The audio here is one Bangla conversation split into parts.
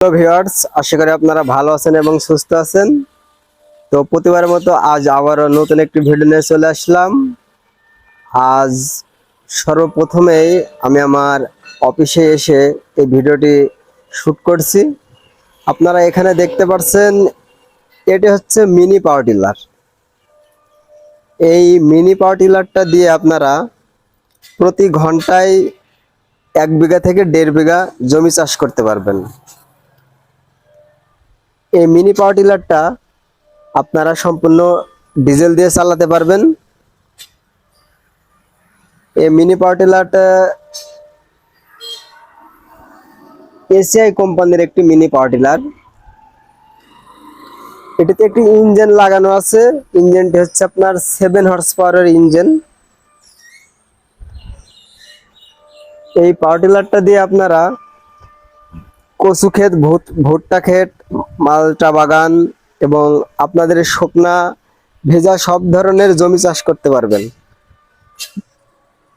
হ্যালো ভিউয়ার্স, আশা করি আপনারা ভালো আছেন এবং সুস্থ আছেন। তো প্রতিবারের মতো আজ আবারও নতুন একটি ভিডিও নিয়ে চলে আসলাম। আজ সর্বপ্রথমেই আমি আমার অফিসে এসে এই ভিডিওটি শ্যুট করছি। আপনারা এখানে দেখতে পাচ্ছেন, এটি হচ্ছে মিনি পাওয়ার টিলার। এই মিনি পাওয়ার টিলারটা দিয়ে আপনারা প্রতি ঘন্টায় 1 বিঘা থেকে 1.5 বিঘা জমি চাষ করতে পারবেন। এই মিনি পাওয়ার টিলারটা আপনারা সম্পূর্ণ ডিজেল দিয়ে চালাতে পারবেন। এই মিনি পাওয়ার টিলারটা এসিআই কোম্পানির একটি মিনি পাওয়ার টিলার। এটিতে একটি ইঞ্জিন লাগানো আছে। ইঞ্জিনটি হচ্ছে আপনার 7 হর্স পাওয়ারের ইঞ্জিন। এই পাওয়ার টিলারটা দিয়ে আপনারা কচু ক্ষেত, ভুট্টা ক্ষেত, মালটা বাগান এবং আপনাদের শুকনা ভেজা সব ধরনের জমি চাষ করতে পারবেন।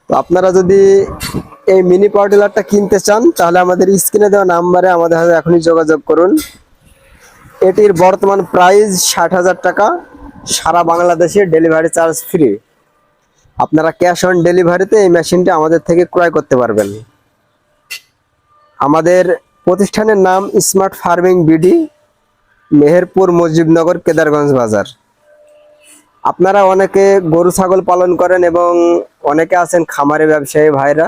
তো আপনারা যদি এই মিনি পাওয়ার টিলারটা কিনতে চান তাহলে আমাদের স্ক্রিনে দেওয়া নাম্বারে আমাদের সাথে এখনই যোগাযোগ করুন। এটির বর্তমান প্রাইস 60,000 টাকা। সারা বাংলাদেশে ডেলিভারি চার্জ ফ্রি। আপনারা ক্যাশ অন ডেলিভারিতে এই মেশিনটি আমাদের থেকে ক্রয় করতে পারবেন। আমাদের প্রতিষ্ঠানের নাম smart farming BD, Meherpur, Mujibnagar, Kedarganj বাজার। আপনারা অনেকে গরু ছাগল পালন করেন এবং অনেকে আছেন খামারে ব্যবসায়ী ভাইরা।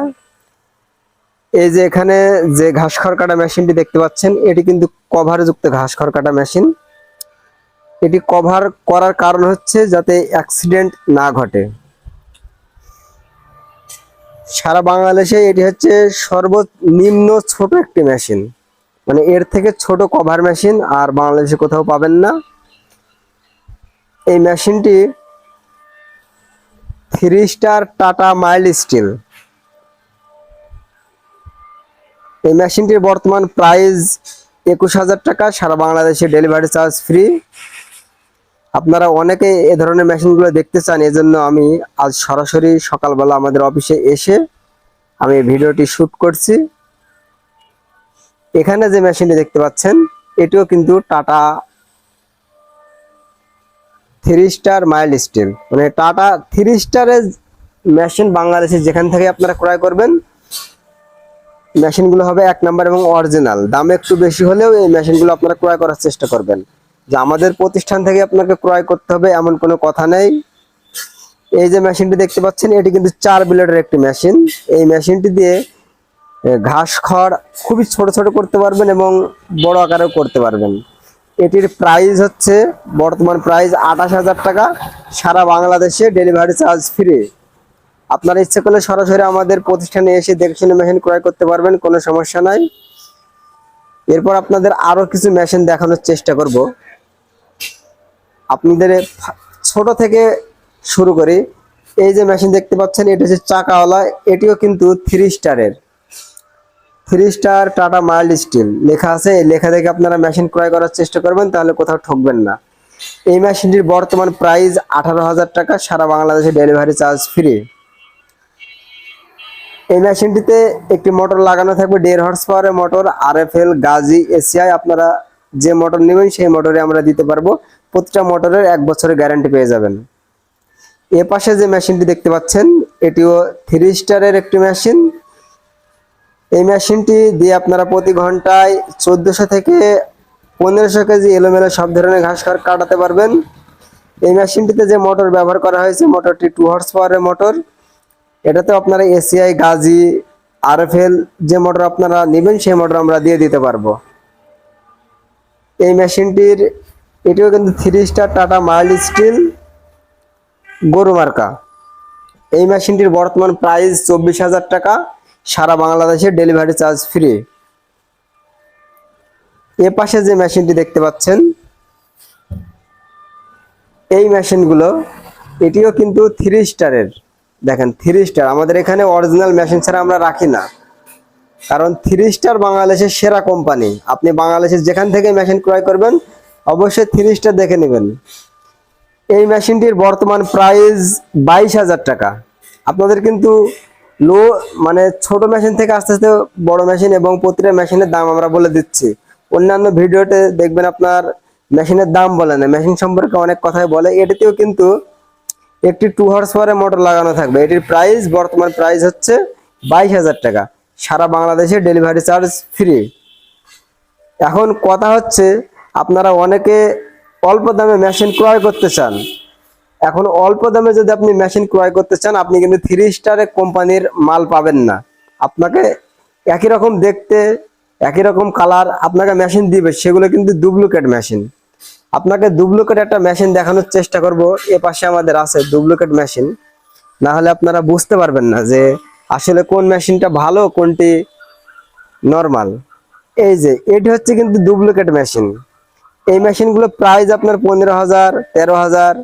এই যে এখানে যে ঘাস খড় কাটা মেশিনটি দেখতে পাচ্ছেন, এটি কিন্তু কভার যুক্ত ঘাস খড় কাটা মেশিন। এটি কভার করার কারণ হচ্ছে যাতে অ্যাক্সিডেন্ট না ঘটে। সারা বাংলাদেশে এটি হচ্ছে সর্বনিম্ন ছোট একটি মেশিন, মানে এর থেকে ছোট কভার মেশিন আর বাংলাদেশে কোথাও পাবেন না। এই মেশিনটি 3 স্টার টাটা মাইল স্টিল। এই মেশিনটির বর্তমান প্রাইস 21,000 টাকা। সারা বাংলাদেশে ডেলিভারি চার্জ ফ্রি। আপনারা অনেকে এ ধরনের মেশিনগুলো দেখতে চান, এজন্য আমি আজ সরাসরি সকালবেলা আমাদের অফিসে এসে আমি ভিডিওটি শ্যুট করছি। এখানে যে মেশিনটি দেখতে পাচ্ছেন, এটিও কিন্তু টাটা 3 স্টার মাইল স্টিল, মানে টাটা 3 স্টারের মেশিন বাংলাদেশে যেখান থেকে আপনারা ক্রয় করবেন, মেশিনগুলো হবে 1 নাম্বার এবং অরিজিনাল। দাম একটু বেশি হলেও এই মেশিনগুলো আপনারা ক্রয় করার চেষ্টা করবেন। যে আমাদের প্রতিষ্ঠান থেকে আপনাকে ক্রয় করতে হবে এমন কোনো কথা নেই। এই যে মেশিনটি দেখতে পাচ্ছেন, এটি কিন্তু 4 ব্লেডের একটি মেশিন। এই মেশিনটি দিয়ে ঘাস খড় খুবই ছোট ছোট করতে পারবেন এবং বড় আকারেও করতে পারবেন। এটির প্রাইস হচ্ছে বর্তমান প্রাইস 28,000 টাকা। সারা বাংলাদেশে ডেলিভারি চার্জ ফ্রি। আপনারা ইচ্ছে করলে সরাসরি আমাদের প্রতিষ্ঠানে এসে দেখে শুনে মেশিন ক্রয় করতে পারবেন, কোনো সমস্যা নাই। এরপর আপনাদের আরো কিছু মেশিন দেখানোর চেষ্টা করব। আপনাদের ছোট থেকে শুরু করি। এই যে মেশিন দেখতে পাচ্ছেন, এটা হচ্ছে চাকাওয়ালা। এটিও কিন্তু 3 স্টারের, 3 স্টার টাটা মাইল্ড স্টিল লেখা আছে। এই লেখা দেখে আপনারা মেশিন ক্রয় করার চেষ্টা করবেন, তাহলে কোথাও ঠকবেন না। এই মেশিনটির বর্তমান প্রাইস 18,000 টাকা। সারা বাংলাদেশে ডেলিভারি চার্জ ফ্রি। এই মেশিনটিতে একটি মোটর লাগানো থাকবে, 1.5 হর্স পাওয়ারের মোটর, আরএফএল, গাজী, এসিআই। আপনারা যে মোটর নেবেন সেই মোটরে আমরা দিতে পারবো। প্রতিটা মোটরের 1 বছরের গ্যারান্টি পেয়ে যাবেন। এ পাশে যে মেশিনটি দেখতে পাচ্ছেন, এটিও 3 স্টারের একটি মেশিন। এই মেশিনটি দিয়ে আপনারা প্রতি ঘন্টায় 1400 থেকে 1500 কেজি এলোমেলো সব ধরনের ঘাস খড় কাটাতে পারবেন। এই মেশিনটিতে যে মোটর ব্যবহার করা হয়েছে, মোটরটি 2 হর্স পাওয়ারের মোটর। এটাতে আপনারা এসিআই, গাজী, আরএফএল যে মোটর আপনারা নেবেন সেই মোটর আমরা দিয়ে দিতে পারবো। এই মেশিনটির এটিও কিন্তু 3 স্টার টাটা মাইল্ড স্টিল, গরু মার্কা। এই মেশিনটির বর্তমান প্রাইস 24,000 টাকা। সারা বাংলাদেশে ডেলিভারি চার্জ ফ্রি। এ পাশে যে মেশিনটি দেখতে পাচ্ছেন, এই মেশিনগুলো এটিও কিন্তু 3 স্টারের। দেখেন 3 স্টার। আমাদের এখানে অরিজিনাল মেশিন ছাড়া আমরা রাখি না, কারণ 3 স্টার বাংলাদেশের সেরা কোম্পানি। আপনি বাংলাদেশের যেখান থেকে মেশিন ক্রয় করবেন অবশ্যই 3 স্টার দেখে নেবেন। এই মেশিনটির বর্তমান প্রাইস 22,000 টাকা। আপনাদের কিন্তু মানে ছোট মেশিন থেকে আস্তে আস্তে বড় মেশিন এবং প্রতিটা মেশিনের দাম আমরা বলে দিচ্ছি। অন্যান্য ভিডিওতে দেখবেন আপনার মেশিনের দাম বলে না, মেশিন সম্পর্কে অনেক কথাই বলে। এটাতেও কিন্তু একটি 2 হর্স পাওয়ারের মোটর লাগানো থাকবে। এটির প্রাইস, বর্তমান প্রাইস হচ্ছে 22,000 টাকা, সারা বাংলাদেশে ডেলিভারি চার্জ ফ্রি। এখন কথা হচ্ছে, আপনারা অনেকে অল্প দামে মেশিন ক্রয় করতে চান। এখন অল্প দামে যদি আপনি মেশিন ক্রয় করতে চান, আপনি কিন্তু 3 স্টার কোম্পানির মাল পাবেন না। আপনাকে একই রকম দেখতে, একই রকম কালার আপনাকে মেশিন দিবে, সেগুলো কিন্তু ডুপ্লিকেট মেশিন। আপনাকে ডুপ্লিকেট একটা মেশিন দেখানোর চেষ্টা করব, এ পাশে আমাদের আছে ডুপ্লিকেট মেশিন। না হলে আপনারা বুঝতে পারবেন না যে আসলে কোন মেশিনটা ভালো, কোনটি নরমাল। এই যে এটি হচ্ছে কিন্তু ডুপ্লিকেট মেশিন। এই মেশিনগুলো প্রাইস আপনার 15,000, 13,000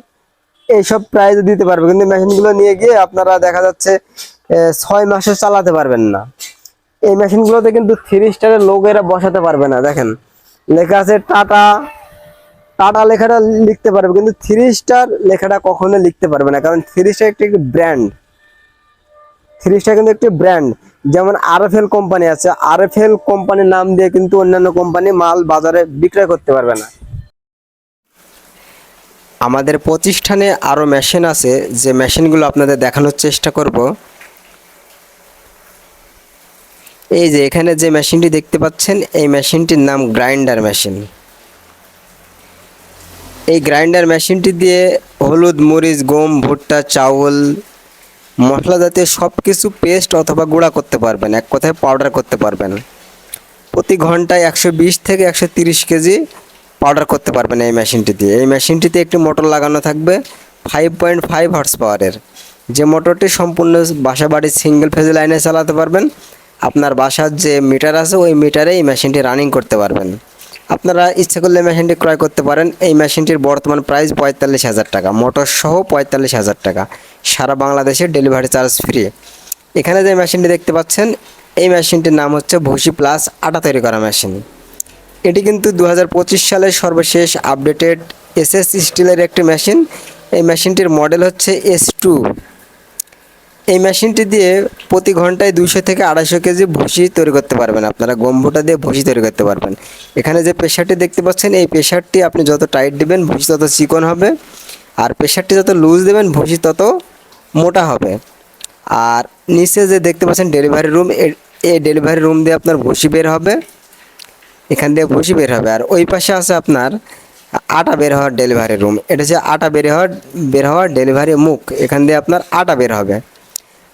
এইসব প্রাইজে দিতে পারবে, কিন্তু মেশিনগুলো নিয়ে গিয়ে আপনারা দেখা যাচ্ছে 6 মাসও চালাতে পারবেন না। এই মেশিনগুলোতে কিন্তু 3 স্টারের লোগো এরা বসাতে পারবে না। দেখেন লেখা আছে টাটা, টাটা লেখাটা লিখতে পারবে, কিন্তু 3 স্টার লেখাটা কখনো লিখতে পারবে না, কারণ 3 স্টার একটি ব্র্যান্ড। 3 স্টার কিন্তু একটি ব্র্যান্ড। যেমন আরএফএল কোম্পানি আছে, আরএফএল কোম্পানির নাম দিয়ে কিন্তু অন্যান্য কোম্পানি মাল বাজারে বিক্রয় করতে পারবে না। আমাদের প্রতিষ্ঠানে আরো মেশিন আছে, যে মেশিনগুলো আপনাদের দেখানোর চেষ্টা করব। এই যে এখানে যে মেশিনটি দেখতে পাচ্ছেন, এই মেশিনটির নাম গ্রাইন্ডার মেশিন। এই গ্রাইন্ডার মেশিনটি দিয়ে হলুদ, মরিচ, গম, ভুট্টা, চাউল, মশলা জাতীয় সব কিছু পেস্ট অথবা গুঁড়া করতে পারবেন, এক কথায় পাউডার করতে পারবেন। প্রতি ঘন্টায় 120 থেকে 130 কেজি পাউডার করতে পারবেন এই মেশিনটি দিয়ে। এই মেশিনটিতে একটি মোটর লাগানো থাকবে 5.5 হর্স পাওয়ারের, যে মোটরটি সম্পূর্ণ বাসা বাড়ির সিঙ্গেল ফেজ লাইনে চালাতে পারবেন। আপনার বাসার যে মিটার আছে ওই মিটারে এই মেশিনটি রানিং করতে পারবেন। আপনারা ইচ্ছে করলে মেশিনটি ক্রয় করতে পারেন। এই মেশিনটির বর্তমান প্রাইস 45,000 টাকা, মোটর সহ 45,000 টাকা, সারা বাংলাদেশে ডেলিভারি চার্জ ফ্রি। এখানে যে মেশিনটি দেখতে পাচ্ছেন, এই মেশিনটির নাম হচ্ছে ভুসি প্লাস আটা তৈরি করা মেশিন। এটি কিন্তু 2025 সালের সর্বশেষ আপডেটেড এসএস স্টিলের একটি মেশিন। এই মেশিনটির মডেল হচ্ছে S2। এই মেশিনটি দিয়ে প্রতি ঘন্টায় 200 থেকে 250 কেজি ভুসি তৈরি করতে পারবেন। আপনারা গম ভুট্টা দিয়ে ভুসি তৈরি করতে পারবেন। এখানে যে প্রেসারটি দেখতে পাচ্ছেন, এই প্রেসারটি আপনি যত টাইট দিবেন ভুসি তত চিকন হবে, আর প্রেসারটি যত লুজ দেবেন ভুসি তত মোটা হবে। আর নিচে যে দেখতে পাচ্ছেন ডেলিভারি রুম, এই ডেলিভারি রুম দিয়ে আপনার ভুসি বের হবে, এখান দিয়ে ভুসি বের হবে। আর ওই পাশে আছে আপনার আটা বের হওয়ার ডেলিভারি রুম। এটা হচ্ছে আটা বের হওয়ার ডেলিভারি মুখ, এখান দিয়ে আপনার আটা বের হবে।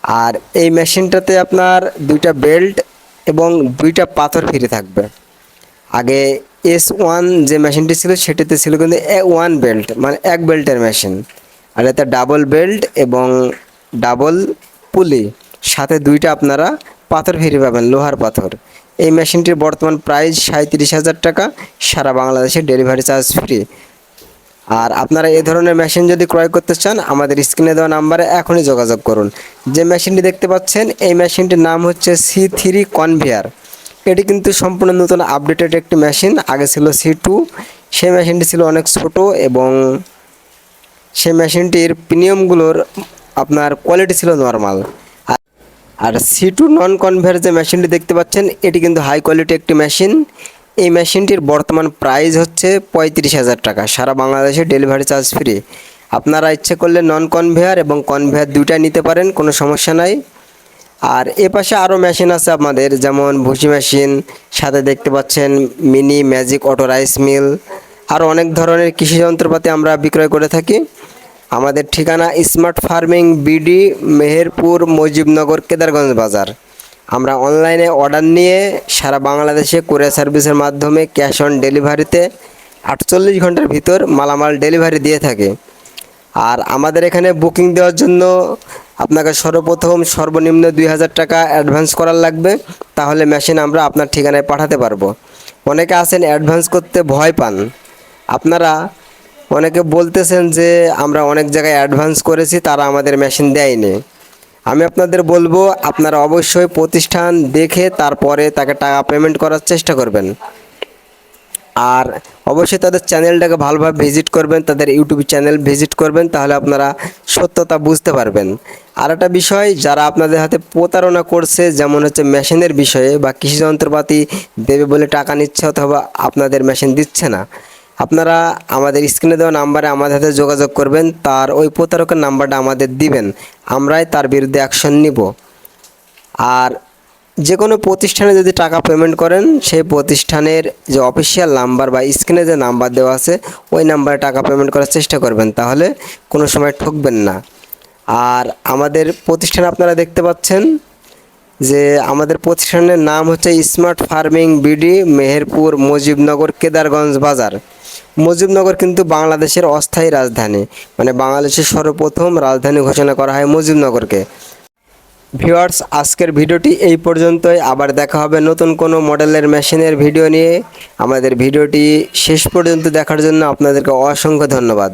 আর এই মেশিনটাতে আপনার 2টা বেল্ট এবং 2টা পাথর ফ্রি থাকবে। আগে S1 যে মেশিনটি ছিল সেটিতে ছিল কিন্তু 1 বেল্ট, মানে 1 বেল্টের মেশিন। আর এতে ডাবল বেল্ট এবং ডাবল পুলি, সাথে 2টা আপনারা পাথর ফ্রি পাবেন, লোহার পাথর। এই মেশিনটির বর্তমান প্রাইস 37,000 টাকা, সারা বাংলাদেশে ডেলিভারি চার্জ ফ্রি। আর আপনারা এই ধরনের মেশিন যদি ক্রয় করতে চান, আমাদের স্ক্রিনে দেওয়া নাম্বারে এখনই যোগাযোগ করুন। যে মেশিনটি দেখতে পাচ্ছেন, এই মেশিনটির নাম হচ্ছে C3 কনভেয়ার। এটি কিন্তু সম্পূর্ণ নতুন আপডেটেড একটি মেশিন। আগে ছিল C2, সেই মেশিনটি ছিল অনেক ছোট এবং সেই মেশিনটির প্রিমিয়ামগুলোর আপনার কোয়ালিটি ছিল নর্মাল। আর C2 নন কনভেয়ার যে মেশিনটি দেখতে পাচ্ছেন, এটি কিন্তু হাই কোয়ালিটি একটি মেশিন। এই মেশিনটির বর্তমান প্রাইস হচ্ছে 35,000 টাকা, সারা বাংলাদেশে ডেলিভারি চার্জ ফ্রি। আপনারা ইচ্ছে করলে নন কনভেয়ার এবং কনভেয়ার 2টাই নিতে পারেন, কোনো সমস্যা নাই। আর এ পাশে আরও মেশিন আছে আমাদের, যেমন ভুসি মেশিন, সাথে দেখতে পাচ্ছেন mini magic auto rice mill, আরও অনেক ধরনের কৃষি যন্ত্রপাতি আমরা বিক্রয় করে থাকি। আমাদের ঠিকানা smart farming BD, Meherpur, Mujibnagar, Kedarganj বাজার। আমরা অনলাইনে অর্ডার নিয়ে সারা বাংলাদেশে কুরিয়ার সার্ভিসের মাধ্যমে ক্যাশ অন ডেলিভারিতে 48 ঘন্টার ভিতর মালামাল ডেলিভারি দিয়ে থাকি। আর আমাদের এখানে বুকিং দেওয়ার জন্য আপনাকে সর্বপ্রথম সর্বনিম্ন 2,000 টাকা অ্যাডভান্স করার লাগবে, তাহলে মেশিন আমরা আপনার ঠিকানায় পাঠাতে পারবো। অনেকে আছেন অ্যাডভান্স করতে ভয় পান। আপনারা অনেকে বলতেছেন যে আমরা অনেক জায়গায় অ্যাডভান্স করেছি, তারা আমাদের মেশিন দেয়নি। আমি আপনাদের বলবো, আপনারা অবশ্যই প্রতিষ্ঠান দেখে তারপরে তাকে টাকা পেমেন্ট করার চেষ্টা করবেন। আর অবশ্যই তাদের চ্যানেলটাকে ভালোভাবে ভিজিট করবেন, তাদের ইউটিউব চ্যানেল ভিজিট করবেন, তাহলে আপনারা সত্যতা বুঝতে পারবেন। আর একটা বিষয়, যারা আপনাদের হাতে প্রতারণা করছে, যেমন হচ্ছে মেশিনের বিষয়ে বা কৃষি যন্ত্রপাতি দেবে বলে টাকা নিচ্ছে অথবা আপনাদের মেশিন দিচ্ছে না, আপনারা আমাদের স্ক্রিনে দেওয়া নাম্বারে আমাদের সাথে যোগাযোগ করবেন, তার ওই প্রতারকের নাম্বারটা আমাদের দিবেন, আমরাই তার বিরুদ্ধে অ্যাকশন নিব। আর যে কোনো প্রতিষ্ঠানে যদি টাকা পেমেন্ট করেন, সেই প্রতিষ্ঠানের যে অফিসিয়াল নাম্বার বা স্ক্রিনে যে নাম্বার দেওয়া আছে ওই নাম্বারে টাকা পেমেন্ট করার চেষ্টা করবেন, তাহলে কোনো সময় ঠকবেন না। আর আমাদের প্রতিষ্ঠান আপনারা দেখতে পাচ্ছেন যে আমাদের প্রতিষ্ঠানের নাম হচ্ছে smart farming BD, Meherpur, Mujibnagar, Kedarganj বাজার। মুজিবনগর কিন্তু বাংলাদেশের অস্থায়ী রাজধানী, মানে বাংলাদেশের সর্বপ্রথম রাজধানী ঘোষণা করা হয় মুজিবনগরকে। ভিউয়ার্স, আজকের ভিডিওটি এই পর্যন্তই। আবার দেখা হবে নতুন কোনো মডেলের মেশিনের ভিডিও নিয়ে। আমাদের ভিডিওটি শেষ পর্যন্ত দেখার জন্য আপনাদেরকে অসংখ্য ধন্যবাদ।